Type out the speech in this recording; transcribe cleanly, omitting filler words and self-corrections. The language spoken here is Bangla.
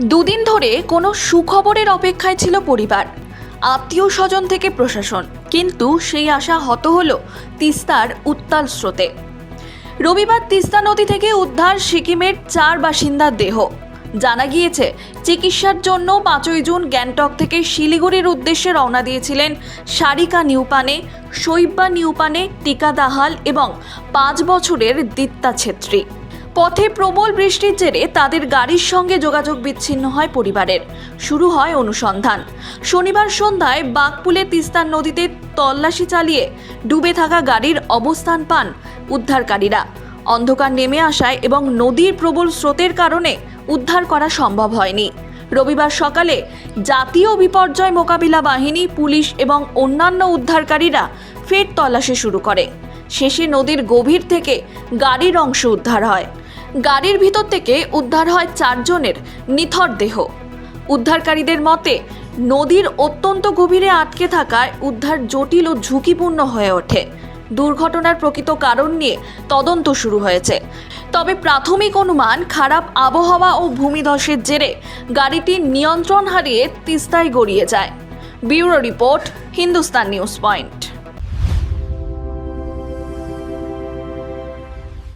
দুদিন ধরে কোনো সুখবরের অপেক্ষায় ছিল পরিবার, আত্মীয় স্বজন থেকে প্রশাসন, কিন্তু সেই আশা হত হলো তিস্তার উত্তাল স্রোতে। রবিবার তিস্তা নদী থেকে উদ্ধার সিকিমের 4 বাসিন্দার দেহ। জানা গিয়েছে, চিকিৎসার জন্য 5ই জুন গ্যাংটক থেকে শিলিগুড়ির উদ্দেশ্যে রওনা দিয়েছিলেন সারিকা নিউপানে, শৈব্যা নিউপানে, টিকা দাহাল এবং 5 বছরের দিত্তা ছেত্রী। পথে প্রবল বৃষ্টির জেরে তাদের গাড়ির সঙ্গে যোগাযোগ বিচ্ছিন্ন হয় পরিবারের। শুরু হয় অনুসন্ধান। শনিবার সন্ধ্যায় বাঘপুলে তিস্তা নদীতে তল্লাশি চালিয়ে ডুবে থাকা গাড়ির অবস্থান পান উদ্ধারকারীরা। অন্ধকার নেমে আসায় এবং নদীর প্রবল স্রোতের কারণে উদ্ধার করা সম্ভব হয়নি। রবিবার সকালে জাতীয় বিপর্যয় মোকাবিলা বাহিনী, পুলিশ এবং অন্যান্য উদ্ধারকারীরা ফের তল্লাশি শুরু করে। শেষে নদীর গভীর থেকে গাড়ির অংশ উদ্ধার হয়। গাড়ির ভিতর থেকে উদ্ধার হয় 4 জনের নিথর দেহ। উদ্ধারকারীদের মতে, নদীর অত্যন্ত গভীরে আটকে থাকায় উদ্ধার জটিল ও ঝুঁকিপূর্ণ হয়ে ওঠে। দুর্ঘটনার প্রকৃত কারণ নিয়ে তদন্ত শুরু হয়েছে। তবে প্রাথমিক অনুমান, খারাপ আবহাওয়া ও ভূমিধসের জেরে গাড়িটি নিয়ন্ত্রণ হারিয়ে তিস্তায় গড়িয়ে যায়। Bureau report, Hindustan news point.